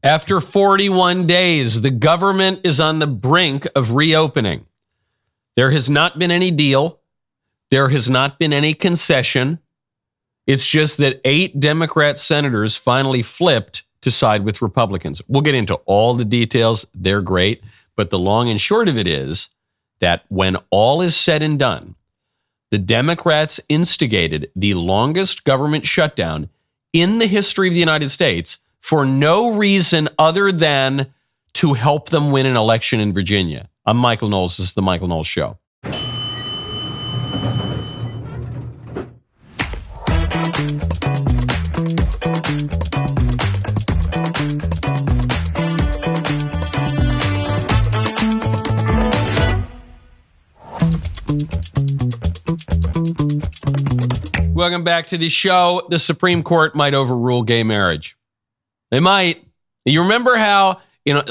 After 41 days, the government is on the brink of reopening. There has not been any deal. There has not been any concession. It's just that 8 Democrat senators finally flipped to side with Republicans. We'll get into all the details. They're great. But the long and short of it is that when all is said and done, the Democrats instigated the longest government shutdown in the history of the United States for no reason other than to help them win an election in Virginia. I'm Michael Knowles. This is The Michael Knowles Show. Welcome back to the show. The Supreme Court might overrule gay marriage. They might. You remember how,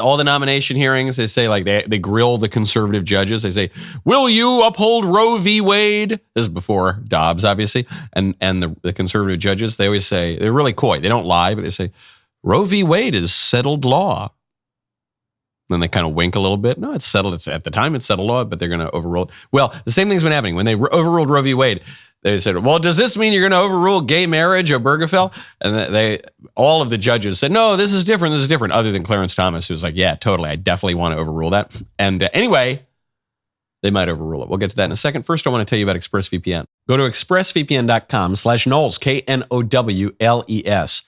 all the nomination hearings, they say they grill the conservative judges. They say, will you uphold Roe v. Wade? This is before Dobbs, obviously. And the conservative judges, they always say, they're really coy. They don't lie, but they say, Roe v. Wade is settled law. Then they kind of wink a little bit. No, it's settled. At the time, it's settled law, but they're going to overrule it. Well, the same thing's been happening. When they overruled Roe v. Wade, they said, well, does this mean you're going to overrule gay marriage, Obergefell? And all of the judges said, no, this is different. This is different. Other than Clarence Thomas, who was like, yeah, totally. I definitely want to overrule that. And anyway, they might overrule it. We'll get to that in a second. First, I want to tell you about ExpressVPN. Go to expressvpn.com/Knowles, KNOWLES.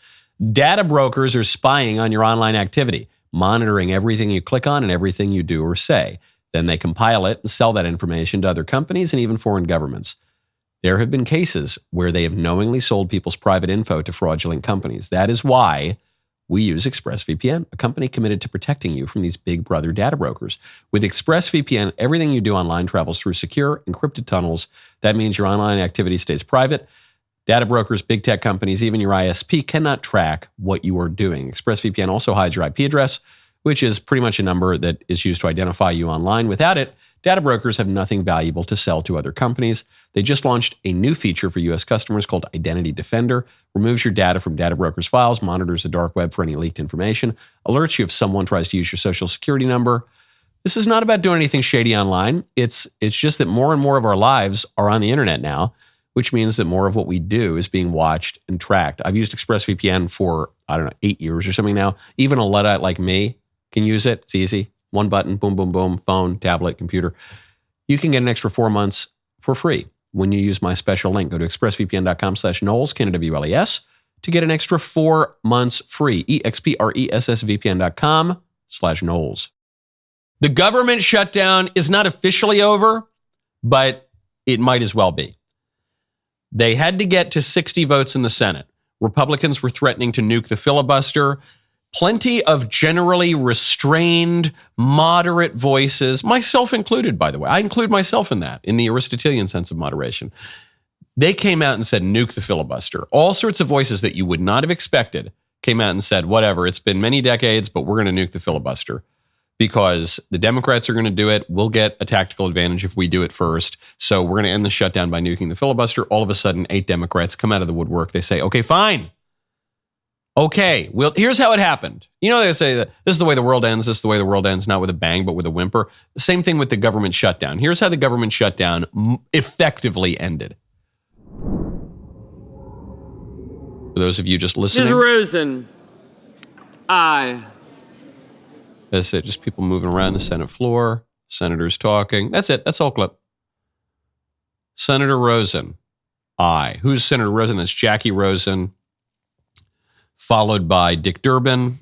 Data brokers are spying on your online activity, monitoring everything you click on and everything you do or say. Then they compile it and sell that information to other companies and even foreign governments. There have been cases where they have knowingly sold people's private info to fraudulent companies. That is why we use ExpressVPN, a company committed to protecting you from these big brother data brokers. With ExpressVPN, everything you do online travels through secure, encrypted tunnels. That means your online activity stays private. Data brokers, big tech companies, even your ISP cannot track what you are doing. ExpressVPN also hides your IP address, which is pretty much a number that is used to identify you online. Without it, data brokers have nothing valuable to sell to other companies. They just launched a new feature for U.S. customers called Identity Defender. Removes your data from data brokers' files, monitors the dark web for any leaked information, alerts you if someone tries to use your social security number. This is not about doing anything shady online. It's just that more and more of our lives are on the internet now, which means that more of what we do is being watched and tracked. I've used ExpressVPN for, 8 years or something now. Even a Luddite like me can use it. It's easy. One button, boom, boom, boom, phone, tablet, computer. You can get an extra 4 months for free when you use my special link. Go to expressvpn.com/Knowles, KNWLES, to get an extra 4 months free. expressvpn.com/Knowles. The government shutdown is not officially over, but it might as well be. They had to get to 60 votes in the Senate. Republicans were threatening to nuke the filibuster. Plenty of generally restrained, moderate voices, myself included, by the way. I include myself in that, in the Aristotelian sense of moderation. They came out and said, nuke the filibuster. All sorts of voices that you would not have expected came out and said, whatever, it's been many decades, but we're going to nuke the filibuster because the Democrats are going to do it. We'll get a tactical advantage if we do it first. So we're going to end the shutdown by nuking the filibuster. All of a sudden, 8 Democrats come out of the woodwork. They say, okay, fine. Okay, well, here's how it happened. They say that this is the way the world ends. This is the way the world ends, not with a bang, but with a whimper. The same thing with the government shutdown. Here's how the government shutdown effectively ended. For those of you just listening. Ms. Rosen, aye. That's it. Just people moving around the Senate floor, senators talking. That's it. That's all clip. Senator Rosen, aye. Who's Senator Rosen? That's Jackie Rosen. Followed by Dick Durbin,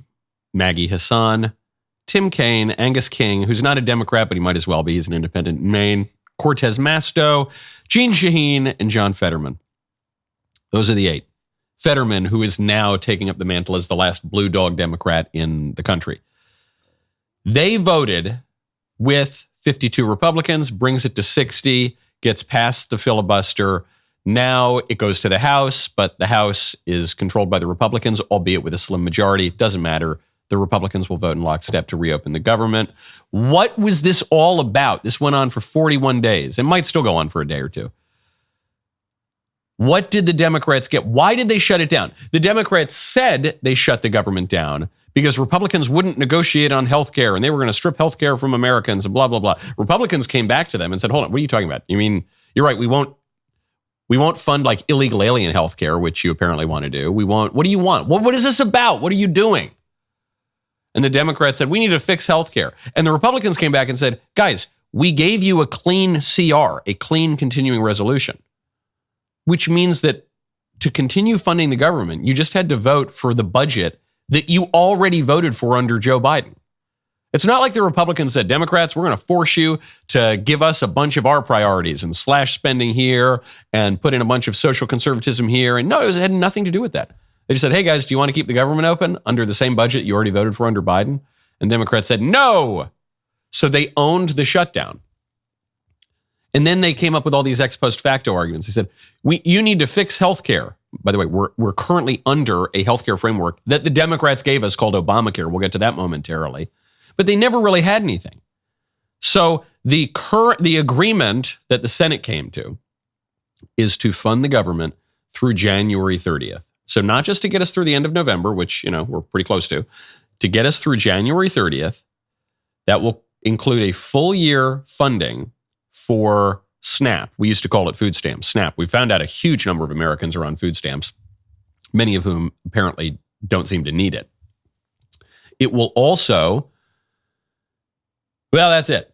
Maggie Hassan, Tim Kaine, Angus King, who's not a Democrat, but he might as well be. He's an independent in Maine, Cortez Masto, Jeanne Shaheen, and John Fetterman. Those are the 8. Fetterman, who is now taking up the mantle as the last blue dog Democrat in the country. They voted with 52 Republicans, brings it to 60, gets past the filibuster. Now it goes to the House, but the House is controlled by the Republicans, albeit with a slim majority. It doesn't matter. The Republicans will vote in lockstep to reopen the government. What was this all about? This went on for 41 days. It might still go on for a day or two. What did the Democrats get? Why did they shut it down? The Democrats said they shut the government down because Republicans wouldn't negotiate on health care and they were going to strip health care from Americans and blah, blah, blah. Republicans came back to them and said, hold on, what are you talking about? You mean, you're right, we won't fund like illegal alien health care, which you apparently want to do. What do you want? What is this about? What are you doing? And the Democrats said, we need to fix health care. And the Republicans came back and said, guys, we gave you a clean CR, a clean continuing resolution, which means that to continue funding the government, you just had to vote for the budget that you already voted for under Joe Biden. It's not like the Republicans said, Democrats, we're going to force you to give us a bunch of our priorities and slash spending here and put in a bunch of social conservatism here. And no, it had nothing to do with that. They just said, hey guys, do you want to keep the government open under the same budget you already voted for under Biden? And Democrats said, no. So they owned the shutdown. And then they came up with all these ex post facto arguments. They said, you need to fix healthcare. By the way, we're currently under a healthcare framework that the Democrats gave us called Obamacare. We'll get to that momentarily. But they never really had anything. So the agreement that the Senate came to is to fund the government through January 30th. So not just to get us through the end of November, which, we're pretty close to get us through January 30th, that will include a full year funding for SNAP. We used to call it food stamps, SNAP. We found out a huge number of Americans are on food stamps, many of whom apparently don't seem to need it. It will also, well, that's it.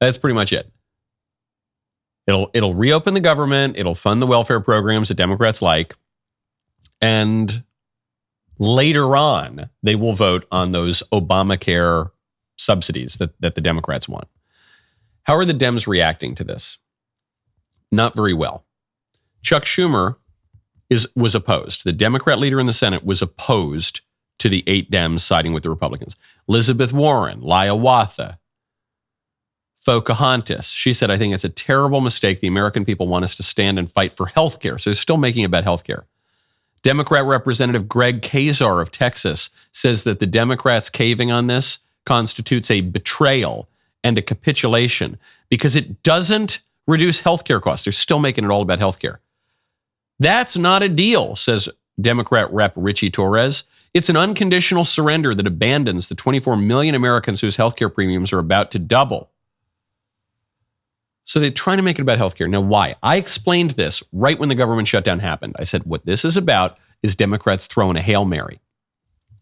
That's pretty much it. It'll reopen the government. It'll fund the welfare programs that Democrats like. And later on, they will vote on those Obamacare subsidies that the Democrats want. How are the Dems reacting to this? Not very well. Chuck Schumer was opposed. The Democrat leader in the Senate was opposed to the 8 Dems siding with the Republicans. Elizabeth Warren, Hiawatha, Pocahontas. She said, I think it's a terrible mistake. The American people want us to stand and fight for health care. So they're still making it about health care. Democrat Representative Greg Casar of Texas says that the Democrats caving on this constitutes a betrayal and a capitulation because it doesn't reduce healthcare costs. They're still making it all about healthcare. That's not a deal, says Democrat Rep. Richie Torres. It's an unconditional surrender that abandons the 24 million Americans whose healthcare premiums are about to double. So they're trying to make it about healthcare. Now, why? I explained this right when the government shutdown happened. I said, what this is about is Democrats throwing a Hail Mary.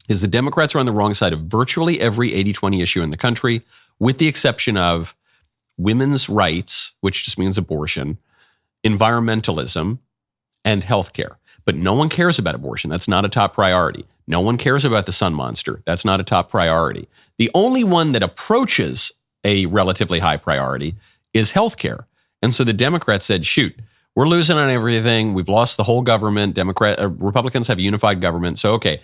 Is the Democrats are on the wrong side of virtually every 80-20 issue in the country, with the exception of women's rights, which just means abortion, environmentalism, and healthcare. But no one cares about abortion. That's not a top priority. No one cares about the sun monster. That's not a top priority. The only one that approaches a relatively high priority is healthcare. And so the Democrats said, shoot, we're losing on everything. We've lost the whole government. Republicans have a unified government. So, okay,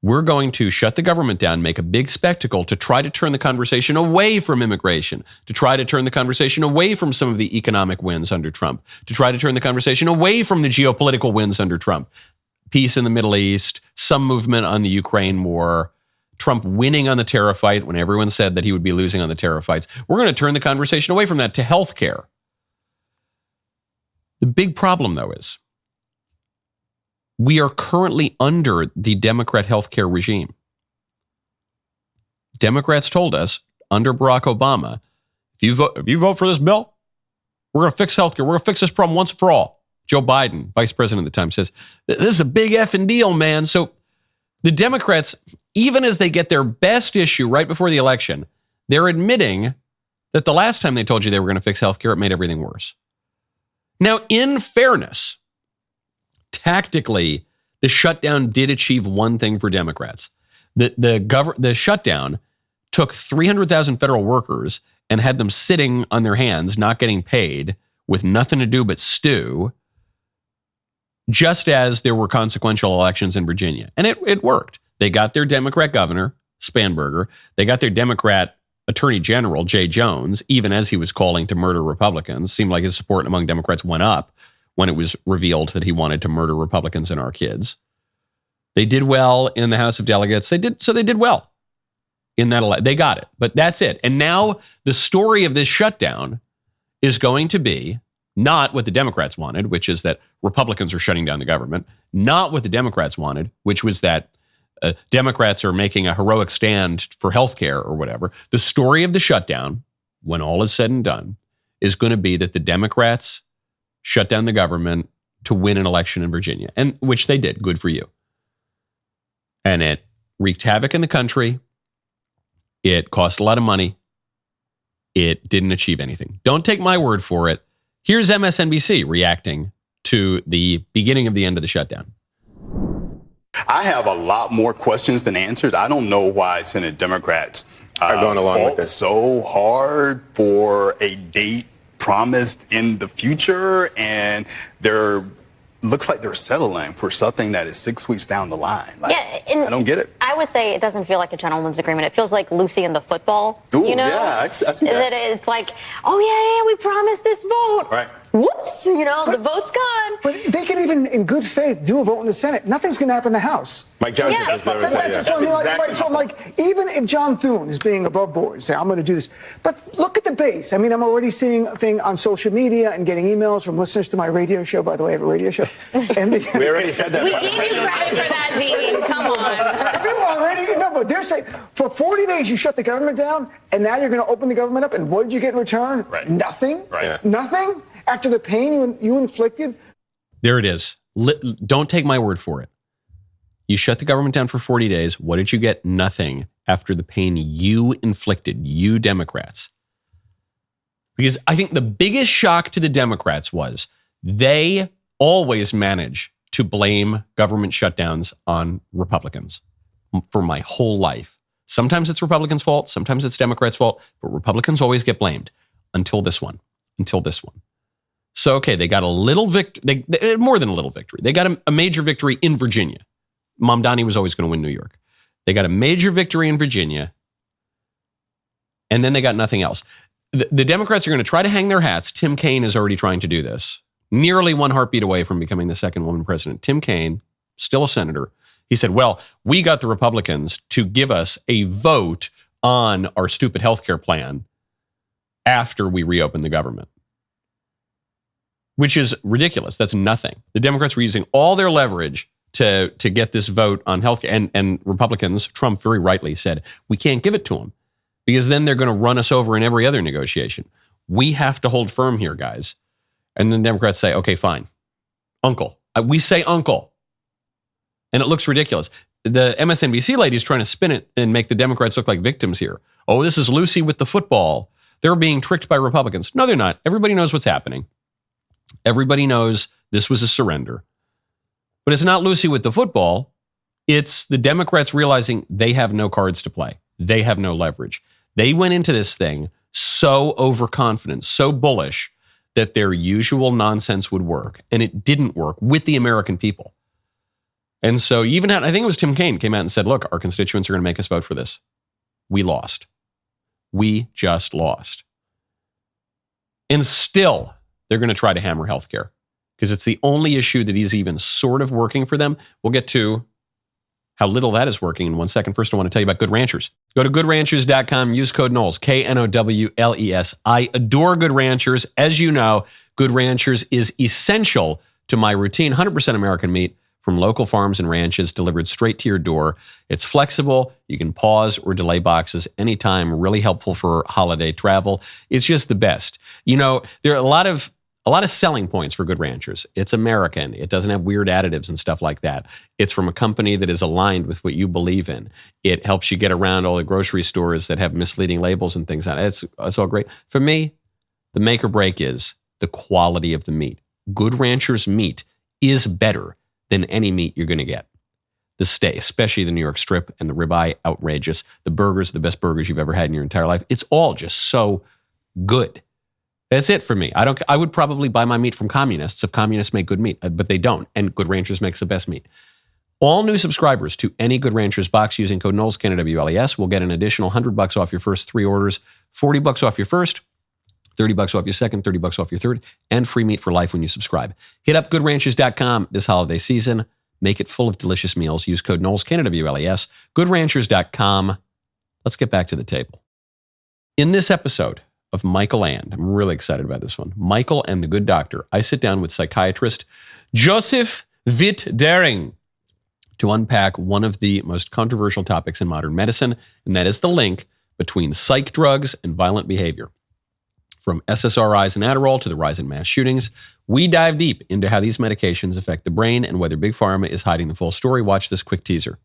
we're going to shut the government down, make a big spectacle to try to turn the conversation away from immigration, to try to turn the conversation away from some of the economic wins under Trump, to try to turn the conversation away from the geopolitical wins under Trump. Peace in the Middle East, some movement on the Ukraine war, Trump winning on the tariff fight when everyone said that he would be losing on the tariff fights. We're going to turn the conversation away from that to healthcare. The big problem, though, is we are currently under the Democrat healthcare regime. Democrats told us under Barack Obama, if you vote for this bill, we're going to fix healthcare. We're going to fix this problem once and for all. Joe Biden, vice president at the time, says, this is a big effing deal, man. So the Democrats, even as they get their best issue right before the election, they're admitting that the last time they told you they were going to fix healthcare, it made everything worse. Now, in fairness, tactically, the shutdown did achieve one thing for Democrats. The shutdown took 300,000 federal workers and had them sitting on their hands, not getting paid, with nothing to do but stew, just as there were consequential elections in Virginia. And it worked. They got their Democrat governor, Spanberger. They got their Democrat Attorney General, Jay Jones, even as he was calling to murder Republicans. Seemed like his support among Democrats went up when it was revealed that he wanted to murder Republicans and our kids. They did well in the House of Delegates. They did well in that. They got it, but that's it. And now the story of this shutdown is going to be Not what the Democrats wanted, which is that Republicans are shutting down the government. Not what the Democrats wanted, which was that Democrats are making a heroic stand for healthcare or whatever. The story of the shutdown, when all is said and done, is going to be that the Democrats shut down the government to win an election in Virginia, and which they did. Good for you. And it wreaked havoc in the country. It cost a lot of money. It didn't achieve anything. Don't take my word for it. Here's MSNBC reacting to the beginning of the end of the shutdown. I have a lot more questions than answers. I don't know why Senate Democrats are going along with this so hard for a date promised in the future, and looks like they're settling for something that is 6 weeks down the line. I don't get it. I would say it doesn't feel like a gentleman's agreement. It feels like Lucy and the football. Ooh, yeah, I see that. It's like, oh yeah, we promised this vote. Right. Whoops, the vote's gone. But they can even, in good faith, do a vote in the Senate. Nothing's going to happen in the House. Mike Johnson That's what I mean. So I'm like, even if John Thune is being above board and saying, I'm going to do this, but look at the base. I mean, I'm already seeing a thing on social media and getting emails from listeners to my radio show. By the way, I have a radio show. And we already said that. We gave you credit for that, Dean. Come on. People already, no, but they're saying, for 40 days you shut the government down, and now you're going to open the government up, and what did you get in return? Right. Nothing? Right. Nothing? After the pain you inflicted? There it is. Don't take my word for it. You shut the government down for 40 days. What did you get? Nothing after the pain you inflicted, you Democrats. Because I think the biggest shock to the Democrats was they always manage to blame government shutdowns on Republicans for my whole life. Sometimes it's Republicans' fault. Sometimes it's Democrats' fault. But Republicans always get blamed until this one. So, okay, they got a little victory, more than a little victory. They got a major victory in Virginia. Mamdani was always going to win New York. They got a major victory in Virginia, and then they got nothing else. The Democrats are going to try to hang their hats. Tim Kaine is already trying to do this. Nearly one heartbeat away from becoming the second woman president. Tim Kaine, still a senator, he said, well, we got the Republicans to give us a vote on our stupid healthcare plan after we reopen the government. Which is ridiculous. That's nothing. The Democrats were using all their leverage to get this vote on healthcare. And Republicans, Trump very rightly said, we can't give it to them because then they're going to run us over in every other negotiation. We have to hold firm here, guys. And then the Democrats say, okay, fine. Uncle. We say uncle. And it looks ridiculous. The MSNBC lady is trying to spin it and make the Democrats look like victims here. Oh, this is Lucy with the football. They're being tricked by Republicans. No, they're not. Everybody knows what's happening. Everybody knows this was a surrender. But it's not Lucy with the football. It's the Democrats realizing they have no cards to play. They have no leverage. They went into this thing so overconfident, so bullish that their usual nonsense would work. And it didn't work with the American people. And so even I think it was Tim Kaine came out and said, look, our constituents are going to make us vote for this. We lost. We just lost. And still, they're going to try to hammer healthcare because it's the only issue that is even sort of working for them. We'll get to how little that is working in 1 second. First, I want to tell you about Good Ranchers. Go to goodranchers.com, use code Knowles, Knowles. I adore Good Ranchers. As you know, Good Ranchers is essential to my routine. 100% American meat from local farms and ranches delivered straight to your door. It's flexible. You can pause or delay boxes anytime. Really helpful for holiday travel. It's just the best. There are a lot of selling points for Good Ranchers. It's American. It doesn't have weird additives and stuff like that. It's from a company that is aligned with what you believe in. It helps you get around all the grocery stores that have misleading labels and things on it. It's all great. For me, the make or break is the quality of the meat. Good Ranchers meat is better than any meat you're going to get. The steak, especially the New York strip and the ribeye, outrageous. The burgers, the best burgers you've ever had in your entire life. It's all just so good. That's it for me. I would probably buy my meat from communists if communists make good meat, but they don't. And Good Ranchers makes the best meat. All new subscribers to any Good Ranchers box using code Knowles, KNWLES, will get an additional $100 off your first 3 orders, $40 off your first, $30 off your second, $30 off your third, and free meat for life when you subscribe. Hit up goodranchers.com this holiday season. Make it full of delicious meals. Use code Knowles, KNWLES, goodranchers.com. Let's get back to the table. In this episode of Michael And. I'm really excited about this one. Michael and the Good Doctor. I sit down with psychiatrist Joseph Witt-Daring to unpack one of the most controversial topics in modern medicine, and that is the link between psych drugs and violent behavior. From SSRIs and Adderall to the rise in mass shootings, we dive deep into how these medications affect the brain and whether Big Pharma is hiding the full story. Watch this quick teaser.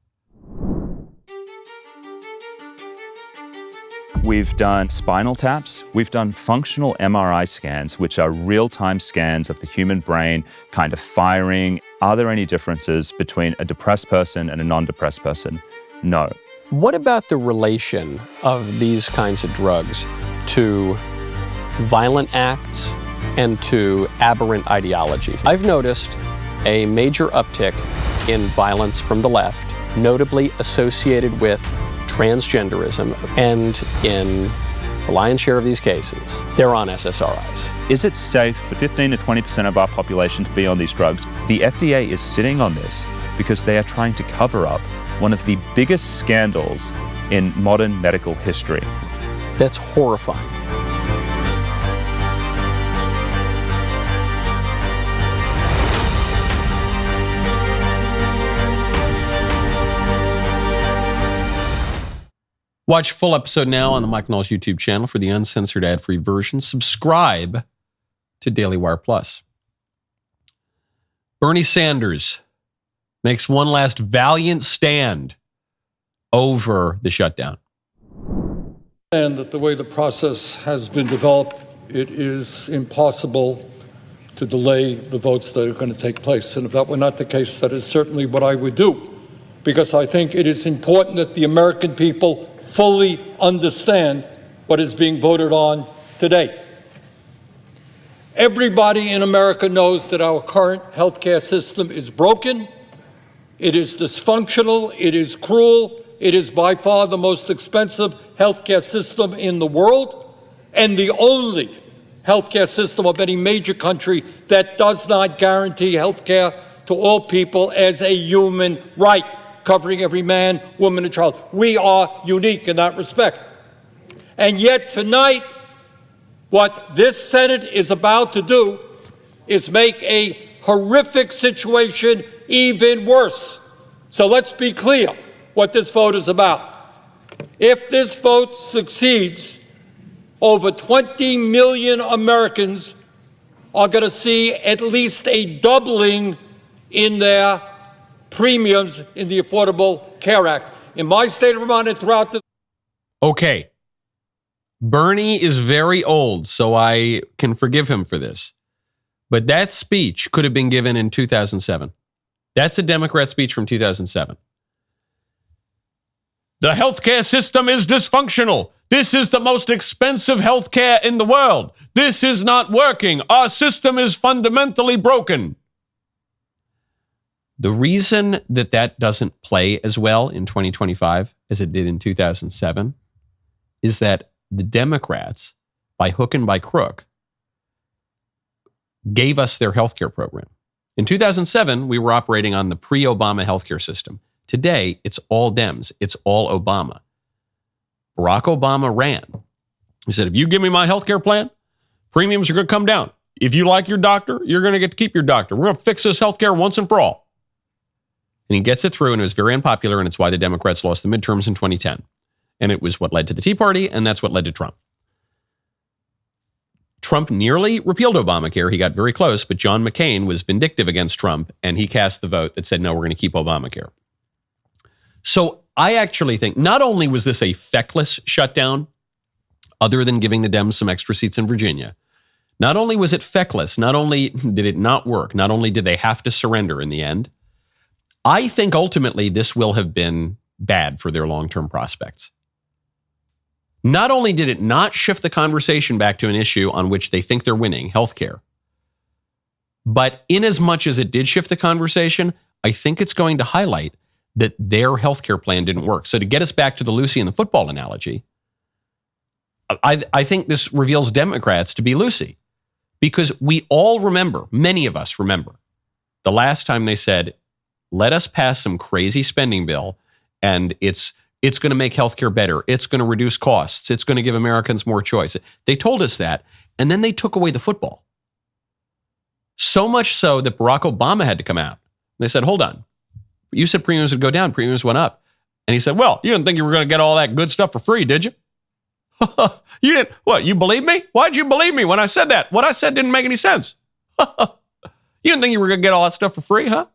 We've done spinal taps. We've done functional MRI scans, which are real-time scans of the human brain kind of firing. Are there any differences between a depressed person and a non-depressed person? No. What about the relation of these kinds of drugs to violent acts and to aberrant ideologies? I've noticed a major uptick in violence from the left, notably associated with transgenderism, and in the lion's share of these cases, they're on SSRIs. Is it safe for 15 to 20% of our population to be on these drugs? The FDA is sitting on this because they are trying to cover up one of the biggest scandals in modern medical history. That's horrifying. Watch full episode now on the Mike Knowles YouTube channel for the uncensored ad-free version. Subscribe to DailyWire Plus. Bernie Sanders makes one last valiant stand over the shutdown. And that the way the process has been developed, it is impossible to delay the votes that are going to take place. And if that were not the case, that is certainly what I would do, because I think it is important that the American people fully understand what is being voted on today. Everybody in America knows that our current healthcare system is broken, it is dysfunctional, it is cruel, it is by far the most expensive healthcare system in the world, and the only healthcare system of any major country that does not guarantee healthcare to all people as a human right, covering every man, woman, and child. We are unique in that respect. And yet tonight, what this Senate is about to do is make a horrific situation even worse. So let's be clear what this vote is about. If this vote succeeds, over 20 million Americans are going to see at least a doubling in their premiums in the Affordable Care Act. In my state of Vermont and throughout the... Okay. Bernie is very old, so I can forgive him for this. But that speech could have been given in 2007. That's a Democrat speech from 2007. The healthcare system is dysfunctional. This is the most expensive healthcare in the world. This is not working. Our system is fundamentally broken. The reason that that doesn't play as well in 2025 as it did in 2007 is that the Democrats, by hook and by crook, gave us their healthcare program. In 2007, we were operating on the pre-Obama healthcare system. Today, it's all Dems. It's all Obama. Barack Obama ran. He said, if you give me my healthcare plan, premiums are going to come down. If you like your doctor, you're going to get to keep your doctor. We're going to fix this healthcare once and for all. And he gets it through, and it was very unpopular, and it's why the Democrats lost the midterms in 2010. And it was what led to the Tea Party, and that's what led to Trump. Trump nearly repealed Obamacare. He got very close, but John McCain was vindictive against Trump, and he cast the vote that said, no, we're going to keep Obamacare. So I actually think not only was this a feckless shutdown, other than giving the Dems some extra seats in Virginia, not only was it feckless, not only did it not work, not only did they have to surrender in the end, I think ultimately this will have been bad for their long-term prospects. Not only did it not shift the conversation back to an issue on which they think they're winning, healthcare, but in as much as it did shift the conversation, I think it's going to highlight that their healthcare plan didn't work. So to get us back to the Lucy and the football analogy, I think this reveals Democrats to be Lucy, because we all remember, many of us remember, the last time they said, let us pass some crazy spending bill, and it's It's going to make healthcare better. It's going to reduce costs. It's going to give Americans more choice. They told us that, and then they took away the football. So much so that Barack Obama had to come out. They said, hold on. You said premiums would go down. Premiums went up. And he said, well, you didn't think you were going to get all that good stuff for free, did you? You didn't. What, you believe me? Why'd you believe me when I said that? What I said didn't make any sense. You didn't think you were going to get all that stuff for free, huh?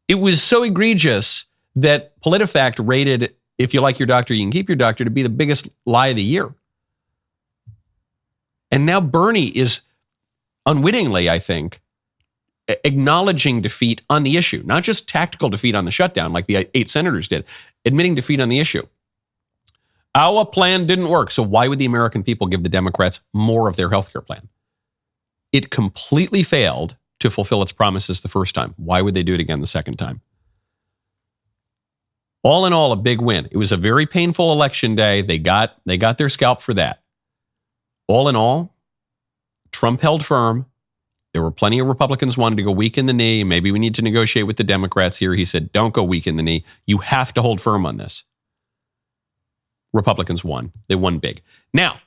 It was so egregious that PolitiFact rated, if you like your doctor, you can keep your doctor, to be the biggest lie of the year. And now Bernie is unwittingly, I think, acknowledging defeat on the issue, not just tactical defeat on the shutdown like the 8 senators did, admitting defeat on the issue. Our plan didn't work, so why would the American people give the Democrats more of their healthcare plan? It completely failed to fulfill its promises the first time. Why would they do it again the second time? All in all, a big win. It was a very painful election day. They got their scalp for that. All in all, Trump held firm. There were plenty of Republicans wanted to go weak in the knee. Maybe we need to negotiate with the Democrats here. He said, don't go weak in the knee. You have to hold firm on this. Republicans won. They won big. Now,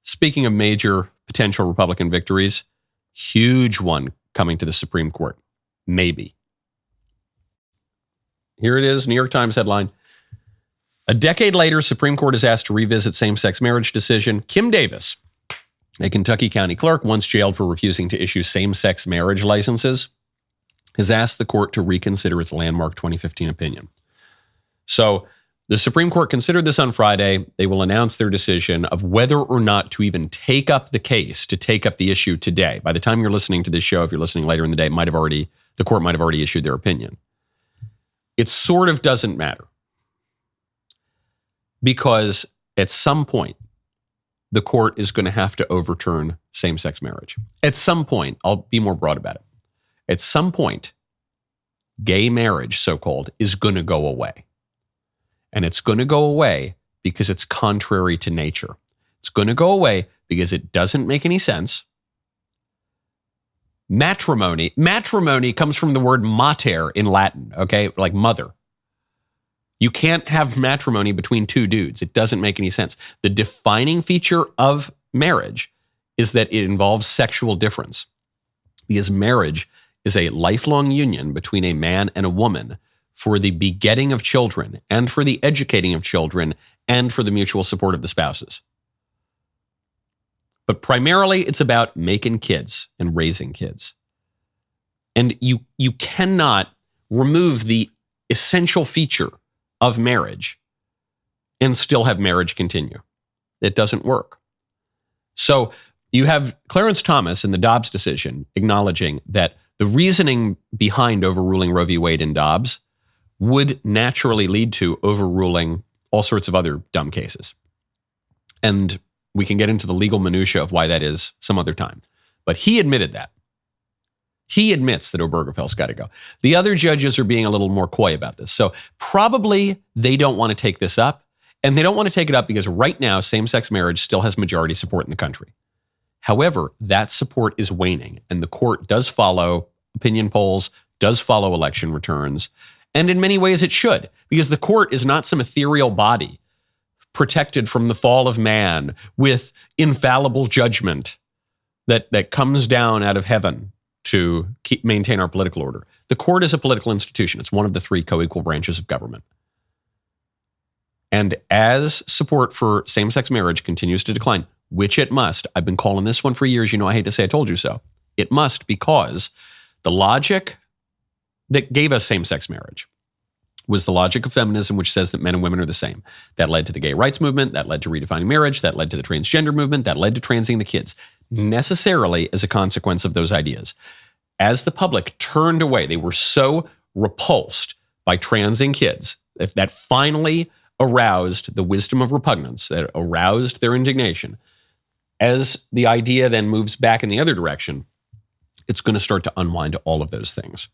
speaking of major potential Republican victories, huge one coming to the Supreme Court. Maybe. Here it is, New York Times headline. A decade later, Supreme Court is asked to revisit same-sex marriage decision. Kim Davis, a Kentucky county clerk once jailed for refusing to issue same-sex marriage licenses, has asked the court to reconsider its landmark 2015 opinion. So the Supreme Court considered this on Friday. They will announce their decision of whether or not to even take up the case, to take up the issue today. By the time you're listening to this show, if you're listening later in the day, the court might have already issued their opinion. It sort of doesn't matter, because at some point, the court is going to have to overturn same-sex marriage. At some point, I'll be more broad about it. At some point, gay marriage, so-called, is going to go away. And it's going to go away because it's contrary to nature. It's going to go away because it doesn't make any sense. Matrimony comes from the word mater in Latin, okay? Like mother. You can't have matrimony between two dudes. It doesn't make any sense. The defining feature of marriage is that it involves sexual difference, because marriage is a lifelong union between a man and a woman for the begetting of children and for the educating of children and for the mutual support of the spouses. But primarily, it's about making kids and raising kids. And you cannot remove the essential feature of marriage and still have marriage continue. It doesn't work. So you have Clarence Thomas in the Dobbs decision acknowledging that the reasoning behind overruling Roe v. Wade and Dobbs would naturally lead to overruling all sorts of other dumb cases. And we can get into the legal minutia of why that is some other time. But he admitted that. He admits that Obergefell's got to go. The other judges are being a little more coy about this. So probably they don't want to take this up. And they don't want to take it up because right now, same-sex marriage still has majority support in the country. However, that support is waning. And the court does follow opinion polls, does follow election returns. And in many ways it should, because the court is not some ethereal body protected from the fall of man with infallible judgment that comes down out of heaven to maintain our political order. The court is a political institution. It's one of the 3 co-equal branches of government. And as support for same-sex marriage continues to decline, which it must, I've been calling this one for years, I hate to say I told you so. It must, because the logic that gave us same-sex marriage was the logic of feminism, which says that men and women are the same. That led to the gay rights movement, that led to redefining marriage, that led to the transgender movement, that led to transing the kids, necessarily as a consequence of those ideas. As the public turned away, they were so repulsed by transing kids that finally aroused the wisdom of repugnance, that aroused their indignation. As the idea then moves back in the other direction, it's going to start to unwind all of those things.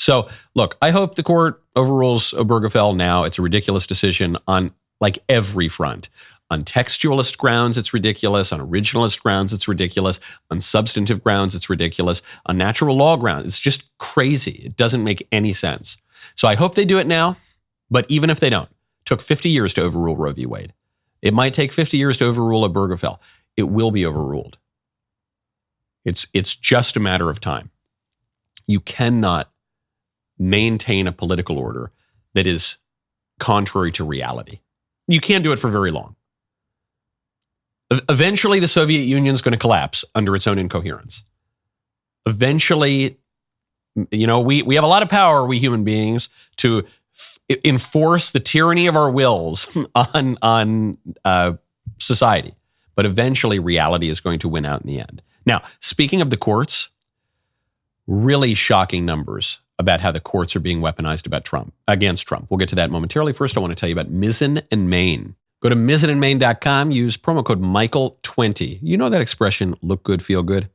So, look, I hope the court overrules Obergefell now. It's a ridiculous decision on like every front. On textualist grounds, it's ridiculous. On originalist grounds, it's ridiculous. On substantive grounds, it's ridiculous. On natural law grounds, it's just crazy. It doesn't make any sense. So I hope they do it now. But even if they don't, took 50 years to overrule Roe v. Wade. It might take 50 years to overrule Obergefell. It will be overruled. It's just a matter of time. You cannot maintain a political order that is contrary to reality. You can't do it for very long. Eventually, the Soviet Union is going to collapse under its own incoherence. Eventually, we have a lot of power, we human beings, to enforce the tyranny of our wills on society. But eventually, reality is going to win out in the end. Now, speaking of the courts, really shocking numbers about how the courts are being weaponized against Trump. We'll get to that momentarily. First, I want to tell you about Mizelle and Maine. Go to MizelleandMaine.com, use promo code Michael20. You know that expression, look good, feel good?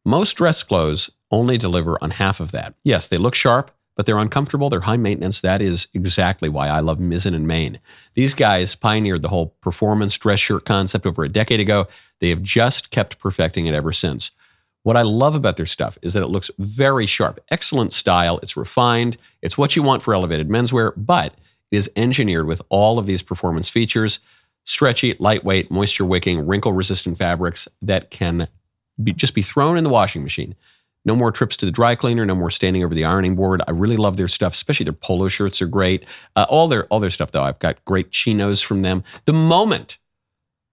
Most dress clothes only deliver on half of that. Yes, they look sharp, but they're uncomfortable, they're high maintenance. That is exactly why I love Mizelle and Maine. These guys pioneered the whole performance dress shirt concept over a decade ago. They have just kept perfecting it ever since. What I love about their stuff is that it looks very sharp. Excellent style. It's refined. It's what you want for elevated menswear, but it is engineered with all of these performance features, stretchy, lightweight, moisture-wicking, wrinkle-resistant fabrics that can just be thrown in the washing machine. No more trips to the dry cleaner, no more standing over the ironing board. I really love their stuff, especially their polo shirts are great. All their stuff, though, I've got great chinos from them. The moment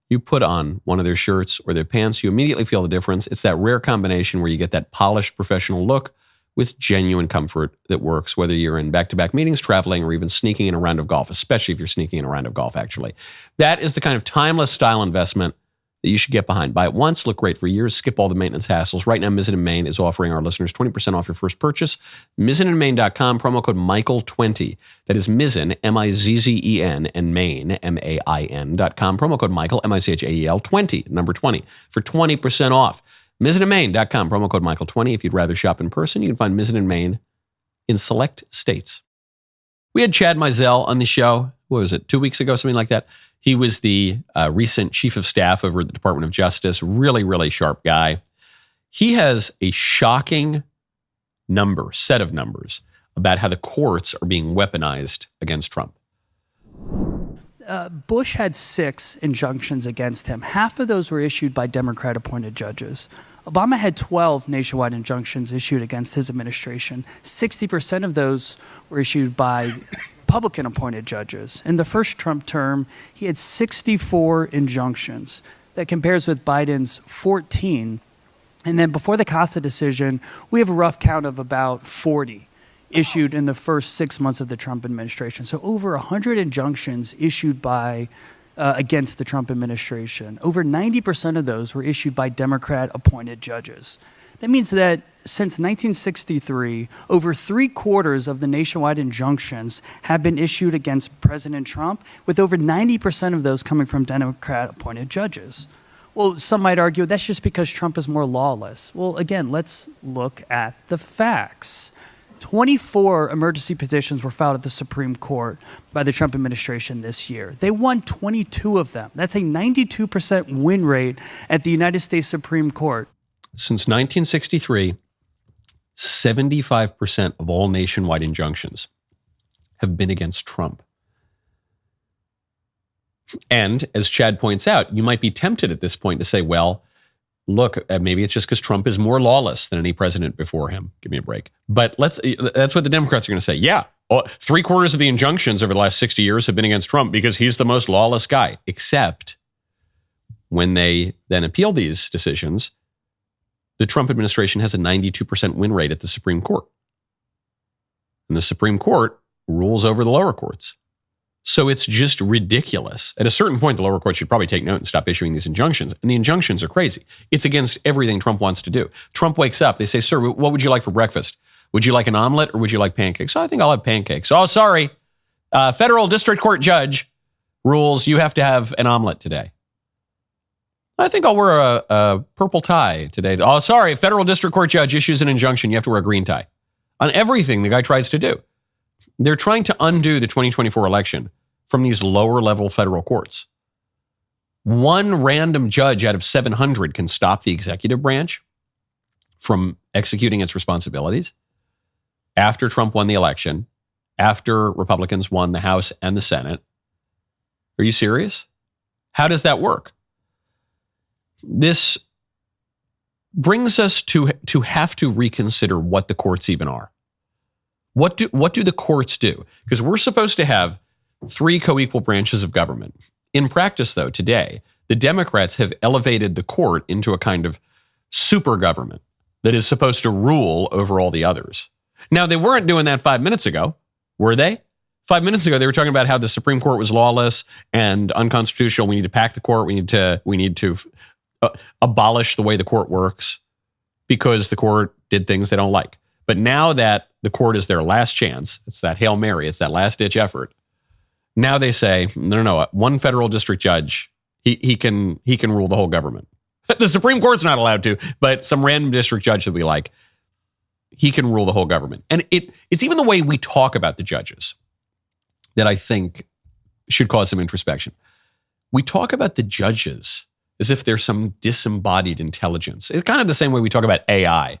you put on one of their shirts or their pants, you immediately feel the difference. It's that rare combination where you get that polished professional look with genuine comfort that works, whether you're in back-to-back meetings, traveling, or even sneaking in a round of golf, especially if you're sneaking in a round of golf, actually. That is the kind of timeless style investment that you should get behind. Buy it once, look great for years, skip all the maintenance hassles. Right now, Mizelle and Maine is offering our listeners 20% off your first purchase. MizelleandMaine.com, promo code Michael20. That is Mizzen, M-I-Z-Z-E-N, and Maine, M-A-I-N.com. Promo code Michael, M-I-C-H-A-E-L, 20, number 20, for 20% off. MizelleandMaine.com, promo code Michael20. If you'd rather shop in person, you can find Mizelle and Maine in select states. We had Chad Mizelle on the show, what was it, 2 weeks ago, something like that. He was the recent chief of staff over at the Department of Justice. Really, really sharp guy. He has a shocking set of numbers about how the courts are being weaponized against Trump. Bush had 6 injunctions against him. Half of those were issued by Democrat-appointed judges. Obama had 12 nationwide injunctions issued against his administration. 60% of those were issued by Republican-appointed judges. In the first Trump term, he had 64 injunctions. That compares with Biden's 14. And then before the CASA decision, we have a rough count of about 40 issued in the first 6 months of the Trump administration. So over 100 injunctions issued by against the Trump administration. Over 90% of those were issued by Democrat-appointed judges. That means that since 1963, over 3/4 of the nationwide injunctions have been issued against President Trump, with over 90% of those coming from Democrat-appointed judges. Well, some might argue that's just because Trump is more lawless. Well, again, let's look at the facts. 24 emergency petitions were filed at the Supreme Court by the Trump administration this year. They won 22 of them. That's a 92% win rate at the United States Supreme Court. Since 1963, 75% of all nationwide injunctions have been against Trump. And as Chad points out, you might be tempted at this point to say, well, look, maybe it's just because Trump is more lawless than any president before him. Give me a break. But that's what the Democrats are going to say. Yeah, 3/4 of the injunctions over the last 60 years have been against Trump because he's the most lawless guy. Except when they then appeal these decisions, the Trump administration has a 92% win rate at the Supreme Court. And the Supreme Court rules over the lower courts. So it's just ridiculous. At a certain point, the lower court should probably take note and stop issuing these injunctions. And the injunctions are crazy. It's against everything Trump wants to do. Trump wakes up. They say, sir, what would you like for breakfast? Would you like an omelet or would you like pancakes? Oh, I think I'll have pancakes. Oh, sorry. Federal district court judge rules you have to have an omelet today. I think I'll wear a purple tie today. Oh, sorry. Federal district court judge issues an injunction. You have to wear a green tie. On everything the guy tries to do. They're trying to undo the 2024 election from these lower level federal courts. One random judge out of 700 can stop the executive branch from executing its responsibilities. After Trump won the election, after Republicans won the House and the Senate, Are you serious? How does that work? This brings us to have to reconsider what the courts even are. What do the courts do? Because we're supposed to have 3 co-equal branches of government. In practice, though, today, the Democrats have elevated the court into a kind of super government that is supposed to rule over all the others. Now, they weren't doing that 5 minutes ago, were they? 5 minutes ago, they were talking about how the Supreme Court was lawless and unconstitutional. We need to pack the court. We need to abolish the way the court works because the court did things they don't like. But now that the court is their last chance, it's that Hail Mary, it's that last-ditch effort. Now they say, no, one federal district judge, he can rule the whole government. The Supreme Court's not allowed to, but some random district judge that we like, he can rule the whole government. And it's even the way we talk about the judges that I think should cause some introspection. We talk about the judges as if they're some disembodied intelligence. It's kind of the same way we talk about AI.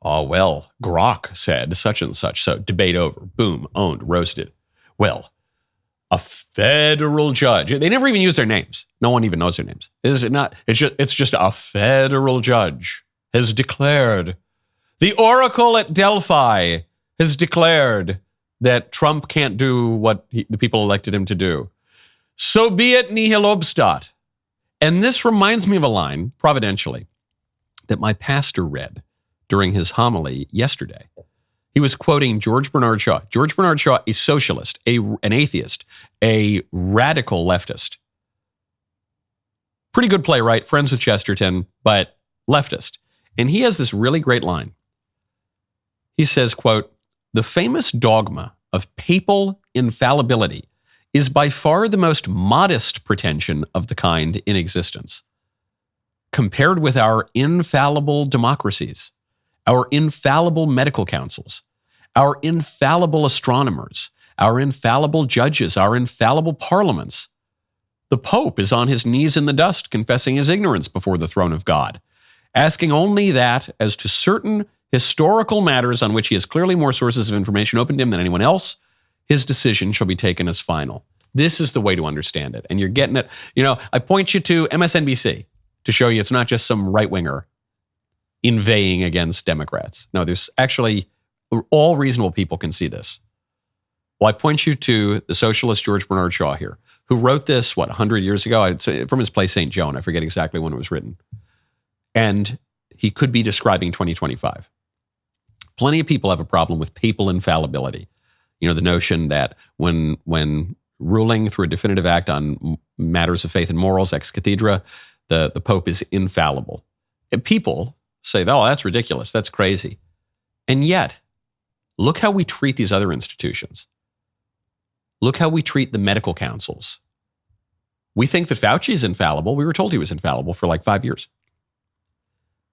Oh, well, Grok said such and such, so debate over. Boom, owned, roasted. Well, a federal judge. They never even use their names. No one even knows their names. Is it not? It's just a federal judge has declared. The Oracle at Delphi has declared that Trump can't do what the people elected him to do. So be it, nihil obstat. And this reminds me of a line, providentially, that my pastor read during his homily yesterday. He was quoting George Bernard Shaw. George Bernard Shaw, a socialist, an atheist, a radical leftist. Pretty good playwright, friends with Chesterton, but leftist. And he has this really great line. He says, quote, "The famous dogma of papal infallibility is by far the most modest pretension of the kind in existence. Compared with our infallible democracies, our infallible medical councils, our infallible astronomers, our infallible judges, our infallible parliaments, the Pope is on his knees in the dust, confessing his ignorance before the throne of God, asking only that, as to certain historical matters on which he has clearly more sources of information open to him than anyone else, his decision shall be taken as final." This is the way to understand it. And you're getting it. You know, I point you to MSNBC to show you it's not just some right-winger inveighing against Democrats. No, there's actually, all reasonable people can see this. Well, I point you to the socialist George Bernard Shaw here, who wrote this, 100 years ago? I'd say from his play St. Joan. I forget exactly when it was written. And he could be describing 2025. Plenty of people have a problem with papal infallibility. You know, the notion that when ruling through a definitive act on matters of faith and morals, ex cathedra, the Pope is infallible. And people say, oh, that's ridiculous. That's crazy. And yet, look how we treat these other institutions. Look how we treat the medical councils. We think that Fauci is infallible. We were told he was infallible for like 5 years.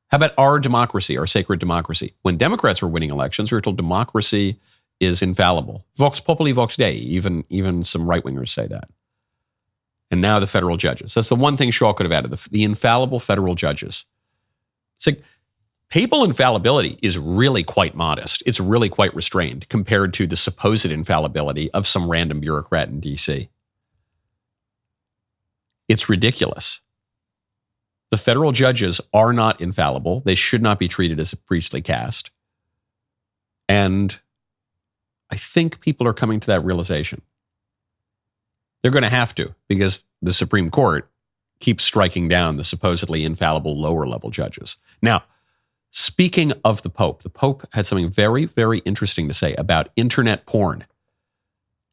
How about our democracy, our sacred democracy? When Democrats were winning elections, we were told democracy is infallible. Vox populi, vox dei. Even some right-wingers say that. And now the federal judges. That's the one thing Shaw could have added, the infallible federal judges. It's like papal infallibility is really quite modest. It's really quite restrained compared to the supposed infallibility of some random bureaucrat in D.C. It's ridiculous. The federal judges are not infallible. They should not be treated as a priestly caste. And I think people are coming to that realization. They're going to have to, because the Supreme Court keeps striking down the supposedly infallible lower-level judges. Now, speaking of the Pope had something very, very interesting to say about internet porn.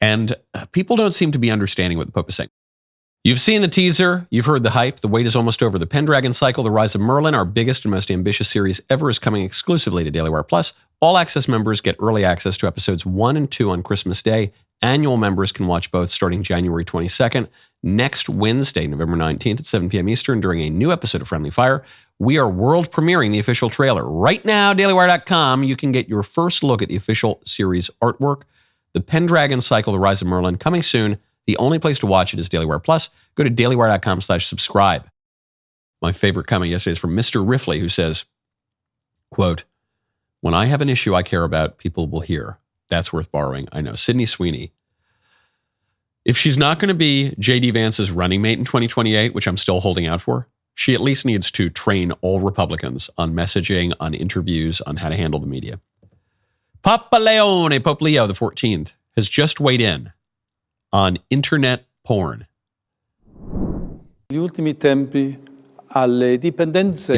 And people don't seem to be understanding what the Pope is saying. You've seen the teaser. You've heard the hype. The wait is almost over. The Pendragon Cycle, The Rise of Merlin, our biggest and most ambitious series ever, is coming exclusively to DailyWire Plus. All access members get early access to episodes 1 and 2 on Christmas Day. Annual members can watch both starting January 22nd. Next Wednesday, November 19th at 7 p.m. Eastern, during a new episode of Friendly Fire, we are world premiering the official trailer. Right now, DailyWire.com, you can get your first look at the official series artwork. The Pendragon Cycle, The Rise of Merlin, coming soon. The only place to watch it is DailyWire Plus. Go to dailywire.com/subscribe. My favorite comment yesterday is from Mr. Riffley, who says, quote, "When I have an issue I care about, people will hear. That's worth borrowing. I know." Sydney Sweeney. If she's not going to be J.D. Vance's running mate in 2028, which I'm still holding out for, she at least needs to train all Republicans on messaging, on interviews, on how to handle the media. Papa Leone, Pope Leo XIV, has just weighed in on internet porn. In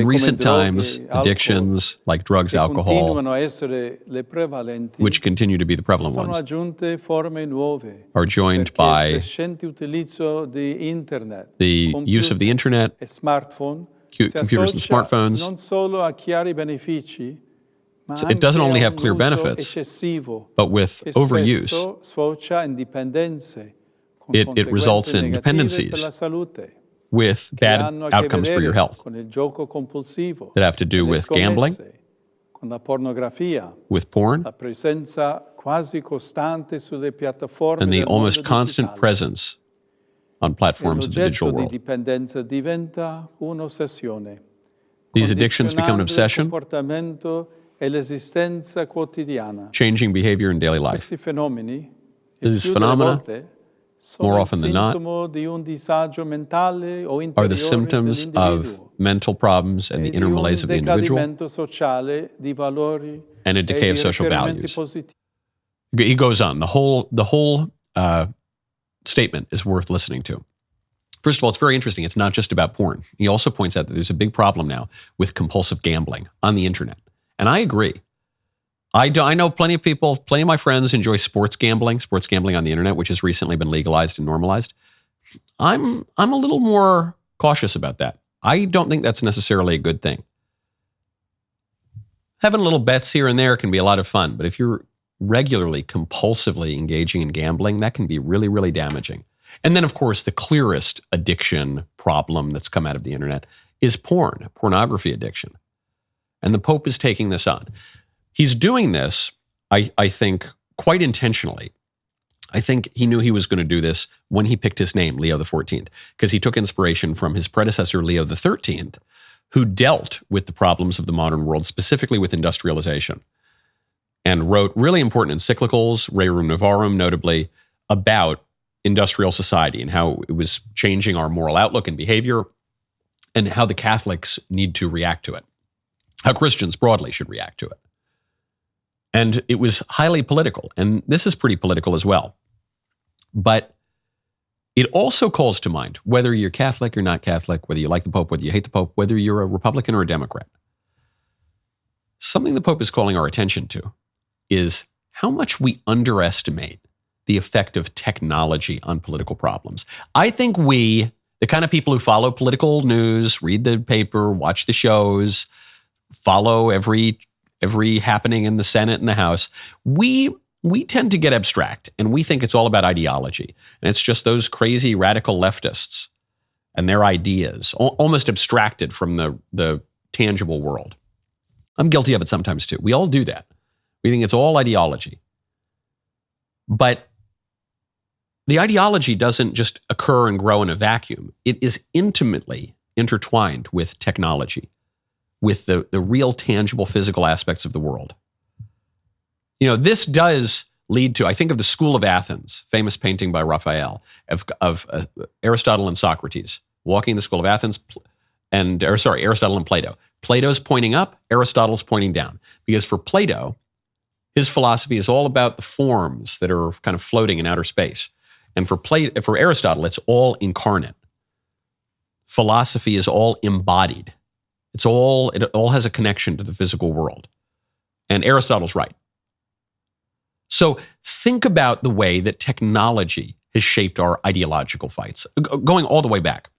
recent times, addictions like drugs, alcohol, which continue to be the prevalent ones, are joined by the use of the internet, computers and smartphones. It doesn't only have clear benefits, but with overuse, it results in dependencies with bad outcomes for your health that have to do with gambling, with porn, and the almost constant presence on platforms of the digital world. These addictions become an obsession, changing behavior in daily life. These phenomena, more often than not, are the symptoms of mental problems and the inner malaise of the individual and a decay of social values. He goes on. The whole statement is worth listening to. First of all, it's very interesting. It's not just about porn. He also points out that there's a big problem now with compulsive gambling on the internet. And I agree. I know plenty of people, plenty of my friends enjoy sports gambling on the internet, which has recently been legalized and normalized. I'm a little more cautious about that. I don't think that's necessarily a good thing. Having little bets here and there can be a lot of fun, but if you're regularly, compulsively engaging in gambling, that can be really, really damaging. And then, of course, the clearest addiction problem that's come out of the internet is pornography addiction. And the Pope is taking this on. He's doing this, I think, quite intentionally. I think he knew he was going to do this when he picked his name, Leo XIV, because he took inspiration from his predecessor, Leo XIII, who dealt with the problems of the modern world, specifically with industrialization, and wrote really important encyclicals, Rerum Novarum, notably, about industrial society and how it was changing our moral outlook and behavior, and how the Catholics need to react to it, how Christians broadly should react to it. And it was highly political, and this is pretty political as well. But it also calls to mind whether you're Catholic or not Catholic, whether you like the Pope, whether you hate the Pope, whether you're a Republican or a Democrat. Something the Pope is calling our attention to is how much we underestimate the effect of technology on political problems. I think we, the kind of people who follow political news, read the paper, watch the shows, follow every happening in the Senate and the House, we tend to get abstract, and we think it's all about ideology. And it's just those crazy radical leftists and their ideas, almost abstracted from the tangible world. I'm guilty of it sometimes too. We all do that. We think it's all ideology. But the ideology doesn't just occur and grow in a vacuum. It is intimately intertwined with technology, with the real tangible physical aspects of the world. You know, this does lead to, I think of the School of Athens, famous painting by Raphael, of Aristotle and Socrates, walking the School of Athens, Aristotle and Plato. Plato's pointing up, Aristotle's pointing down. Because for Plato, his philosophy is all about the forms that are kind of floating in outer space. And for Aristotle, it's all incarnate. Philosophy is all embodied. It all has a connection to the physical world. And Aristotle's right. So think about the way that technology has shaped our ideological fights, going all the way back.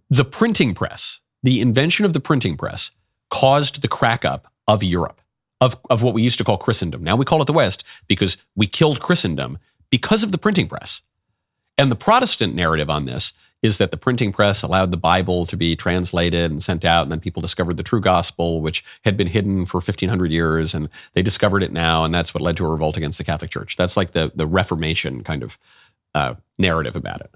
The printing press, the invention of the printing press, caused the crack up of Europe, of what we used to call Christendom. Now we call it the West because we killed Christendom because of the printing press. And the Protestant narrative on this is that the printing press allowed the Bible to be translated and sent out, and then people discovered the true gospel, which had been hidden for 1,500 years, and they discovered it now, and that's what led to a revolt against the Catholic Church. That's like the Reformation kind of narrative about it.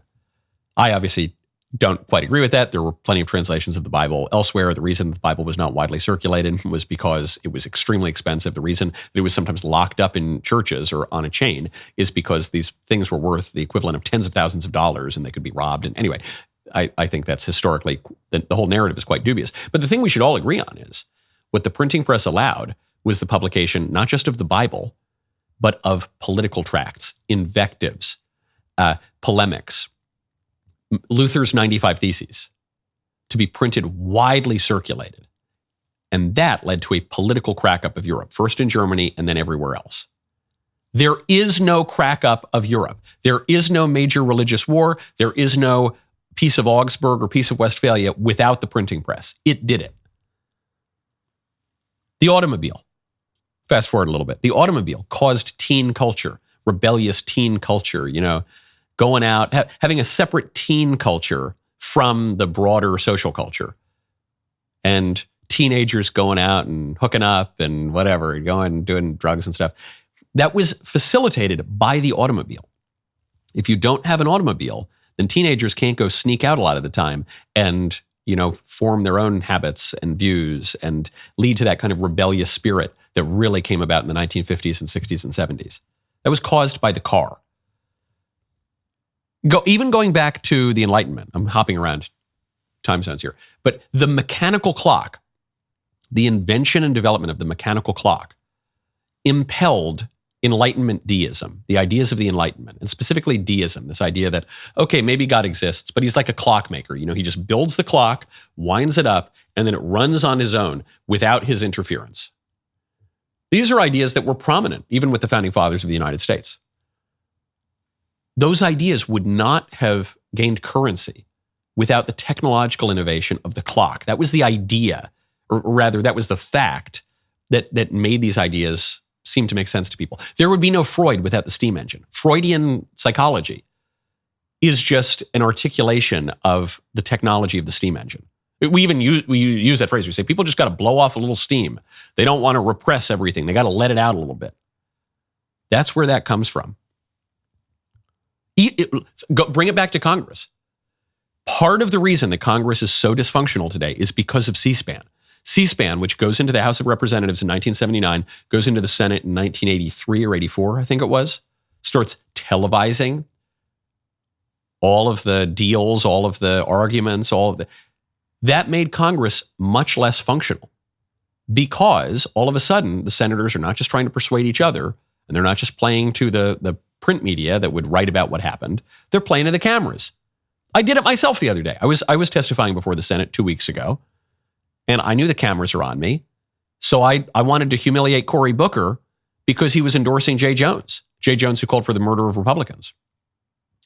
I obviously don't quite agree with that. There were plenty of translations of the Bible elsewhere. The reason the Bible was not widely circulated was because it was extremely expensive. The reason that it was sometimes locked up in churches or on a chain is because these things were worth the equivalent of tens of thousands of dollars and they could be robbed. And anyway, I think that's historically, the whole narrative is quite dubious. But the thing we should all agree on is what the printing press allowed was the publication not just of the Bible, but of political tracts, invectives, polemics, Luther's 95 Theses, to be printed, widely circulated. And that led to a political crack-up of Europe, first in Germany and then everywhere else. There is no crack-up of Europe. There is no major religious war. There is no Peace of Augsburg or Peace of Westphalia without the printing press. It did it. The automobile. Fast forward a little bit. The automobile caused teen culture, rebellious teen culture, going out, having a separate teen culture from the broader social culture. And teenagers going out and hooking up and whatever, doing drugs and stuff. That was facilitated by the automobile. If you don't have an automobile, then teenagers can't go sneak out a lot of the time and, form their own habits and views and lead to that kind of rebellious spirit that really came about in the 1950s and 60s and 70s. That was caused by the car. Even going back to the Enlightenment, I'm hopping around time zones here, but the mechanical clock, the invention and development of the mechanical clock impelled Enlightenment deism, the ideas of the Enlightenment, and specifically deism, this idea that, okay, maybe God exists, but he's like a clockmaker. He just builds the clock, winds it up, and then it runs on his own without his interference. These are ideas that were prominent even with the founding fathers of the United States. Those ideas would not have gained currency without the technological innovation of the clock. That was the idea, or rather, that was the fact that made these ideas seem to make sense to people. There would be no Freud without the steam engine. Freudian psychology is just an articulation of the technology of the steam engine. We use that phrase. We say people just got to blow off a little steam. They don't want to repress everything. They got to let it out a little bit. That's where that comes from. Bring it back to Congress. Part of the reason that Congress is so dysfunctional today is because of C-SPAN. C-SPAN, which goes into the House of Representatives in 1979, goes into the Senate in 1983 or 84, I think it was, starts televising all of the deals, all of the arguments, that made Congress much less functional because all of a sudden the senators are not just trying to persuade each other and they're not just playing to the print media that would write about what happened. They're playing to the cameras. I did it myself the other day. I was testifying before the Senate 2 weeks ago. And I knew the cameras are on me. So I wanted to humiliate Cory Booker because he was endorsing Jay Jones. Jay Jones, who called for the murder of Republicans.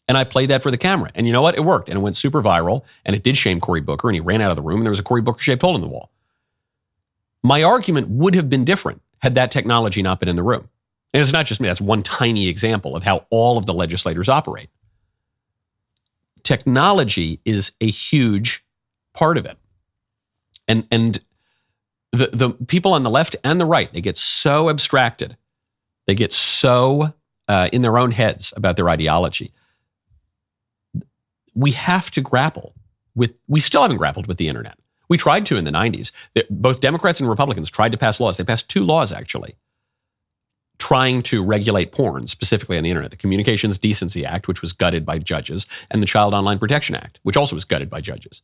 And I played that for the camera. And you know what? It worked. And it went super viral. And it did shame Cory Booker. And he ran out of the room. And there was a Cory Booker-shaped hole in the wall. My argument would have been different had that technology not been in the room. And it's not just me. That's one tiny example of how all of the legislators operate. Technology is a huge part of it. And the people on the left and the right, they get so abstracted. They get so in their own heads about their ideology. We have to grapple with, we still haven't grappled with the internet. We tried to in the 90s. Both Democrats and Republicans tried to pass laws. They passed 2 laws, actually, trying to regulate porn, specifically on the internet. The Communications Decency Act, which was gutted by judges, and the Child Online Protection Act, which also was gutted by judges.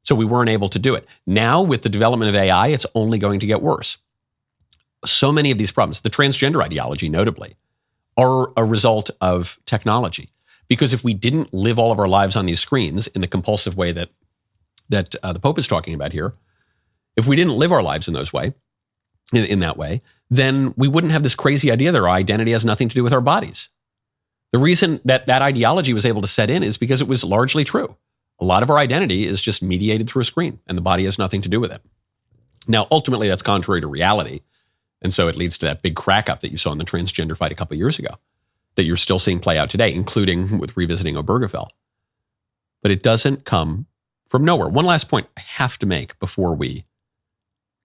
So we weren't able to do it. Now, with the development of AI, it's only going to get worse. So many of these problems, the transgender ideology, notably, are a result of technology. Because if we didn't live all of our lives on these screens in the compulsive way that the Pope is talking about here, if we didn't live our lives in that way, then we wouldn't have this crazy idea that our identity has nothing to do with our bodies. The reason that ideology was able to set in is because it was largely true. A lot of our identity is just mediated through a screen, and the body has nothing to do with it. Now, ultimately, that's contrary to reality. And so it leads to that big crack up that you saw in the transgender fight a couple of years ago that you're still seeing play out today, including with revisiting Obergefell. But it doesn't come from nowhere. One last point I have to make before we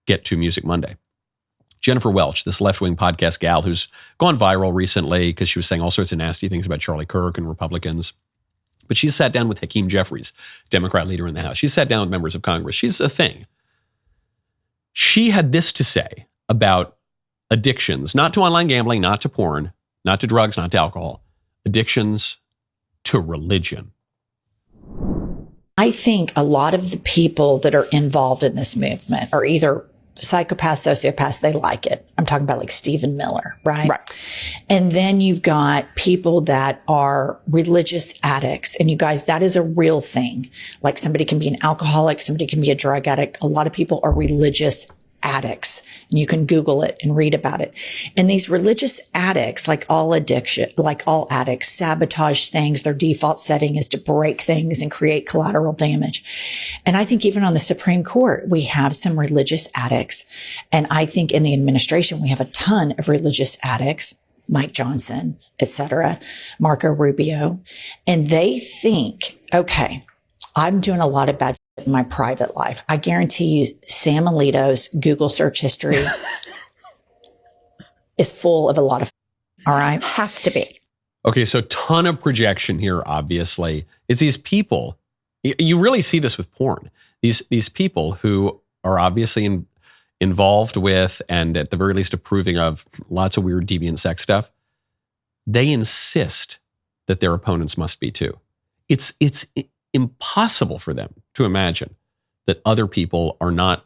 get to Music Monday. Jennifer Welch, this left-wing podcast gal who's gone viral recently because she was saying all sorts of nasty things about Charlie Kirk and Republicans. But she's sat down with Hakeem Jeffries, Democrat leader in the House. She's sat down with members of Congress. She's a thing. She had this to say about addictions, not to online gambling, not to porn, not to drugs, not to alcohol, addictions to religion. I think a lot of the people that are involved in this movement are either psychopaths, sociopaths, they like it. I'm talking about like Stephen Miller, right? And then you've got people that are religious addicts. And you guys, that is a real thing. Like somebody can be an alcoholic, somebody can be a drug addict. A lot of people are religious addicts, and you can Google it and read about it. And these religious addicts, like all addicts, sabotage things. Their default setting is to break things and create collateral damage. And I think even on the Supreme Court, we have some religious addicts. And I think in the administration, we have a ton of religious addicts, Mike Johnson, etc., Marco Rubio. And they think, okay, I'm doing a lot of bad in my private life. I guarantee you Sam Alito's Google search history is full of a lot of, all right? Has to be. Okay, so ton of projection here, obviously. It's these people, you really see this with porn. These people who are obviously involved with, and at the very least approving of, lots of weird deviant sex stuff. They insist that their opponents must be too. It's impossible for them to imagine that other people are not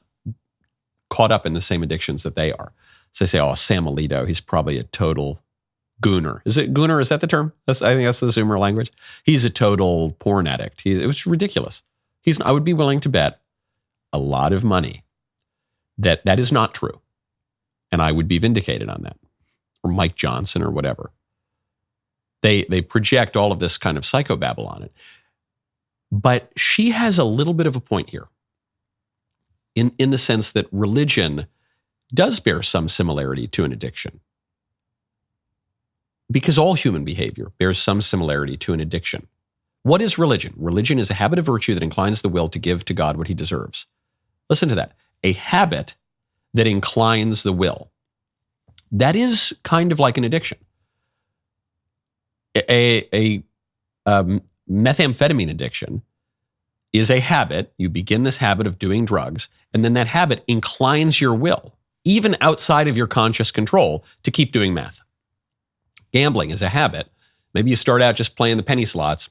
caught up in the same addictions that they are. So they say, oh, Sam Alito, he's probably a total gooner. Is it gooner? Is that the term? I think that's the Zoomer language. He's a total porn addict. It was ridiculous. I would be willing to bet a lot of money that that is not true. And I would be vindicated on that. Or Mike Johnson or whatever. They project all of this kind of psychobabble on it. But she has a little bit of a point here in the sense that religion does bear some similarity to an addiction. Because all human behavior bears some similarity to an addiction. What is religion? Religion is a habit of virtue that inclines the will to give to God what he deserves. Listen to that. A habit that inclines the will. That is kind of like an addiction. A methamphetamine addiction is a habit. You begin this habit of doing drugs, and then that habit inclines your will, even outside of your conscious control, to keep doing meth. Gambling is a habit. Maybe you start out just playing the penny slots,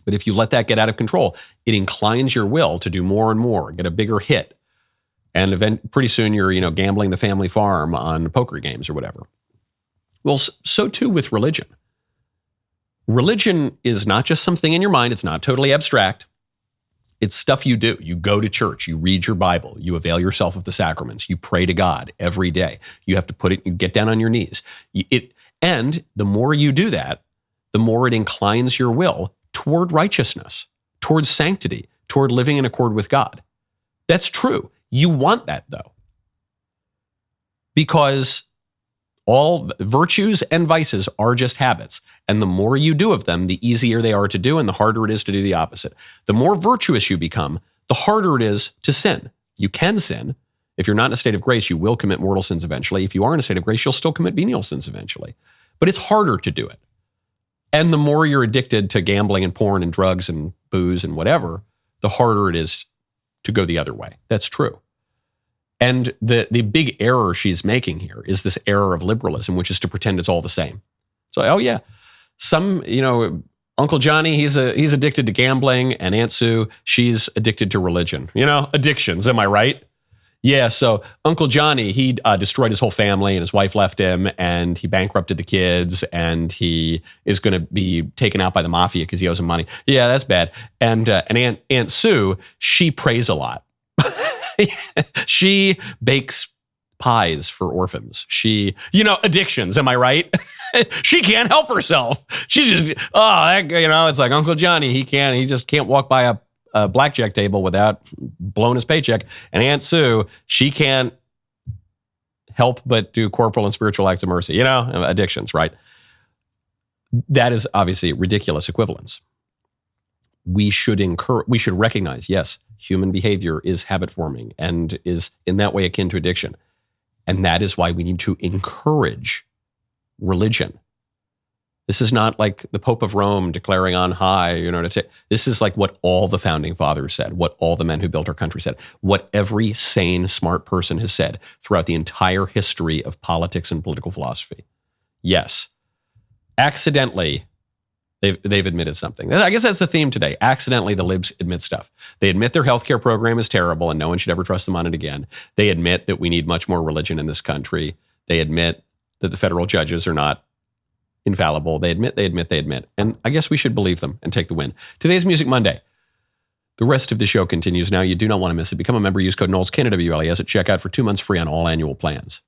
but if you let that get out of control, it inclines your will to do more and more, get a bigger hit. And pretty soon you're, gambling the family farm on poker games or whatever. Well, so too with religion. Religion is not just something in your mind. It's not totally abstract. It's stuff you do. You go to church. You read your Bible. You avail yourself of the sacraments. You pray to God every day. You have to you get down on your knees. And the more you do that, the more it inclines your will toward righteousness, toward sanctity, toward living in accord with God. That's true. You want that, though. Because all virtues and vices are just habits. And the more you do of them, the easier they are to do and the harder it is to do the opposite. The more virtuous you become, the harder it is to sin. You can sin. If you're not in a state of grace, you will commit mortal sins eventually. If you are in a state of grace, you'll still commit venial sins eventually. But it's harder to do it. And the more you're addicted to gambling and porn and drugs and booze and whatever, the harder it is to go the other way. That's true. And the big error she's making here is this error of liberalism, which is to pretend it's all the same. So, oh yeah, Uncle Johnny, he's addicted to gambling, and Aunt Sue, she's addicted to religion. Addictions, am I right? Yeah, so Uncle Johnny, he destroyed his whole family and his wife left him and he bankrupted the kids and he is going to be taken out by the mafia because he owes them money. Yeah, that's bad. And Aunt Sue, she prays a lot. She bakes pies for orphans. Addictions, am I right? She can't help herself. She just, it's like Uncle Johnny, he just can't walk by a blackjack table without blowing his paycheck. And Aunt Sue, she can't help but do corporal and spiritual acts of mercy. Addictions, right? That is obviously ridiculous equivalence. We should recognize, yes, human behavior is habit forming and is in that way akin to addiction. And that is why we need to encourage religion. This is not like the Pope of Rome declaring on high, this is like what all the founding fathers said, what all the men who built our country said, what every sane, smart person has said throughout the entire history of politics and political philosophy. Yes, accidentally, they've admitted something. I guess that's the theme today. Accidentally, the libs admit stuff. They admit their healthcare program is terrible and no one should ever trust them on it again. They admit that we need much more religion in this country. They admit that the federal judges are not infallible. They admit. And I guess we should believe them and take the win. Today's Music Monday. The rest of the show continues now. You do not want to miss it. Become a member. Use code Knowles, KNWLES at checkout for 2 months free on all annual plans.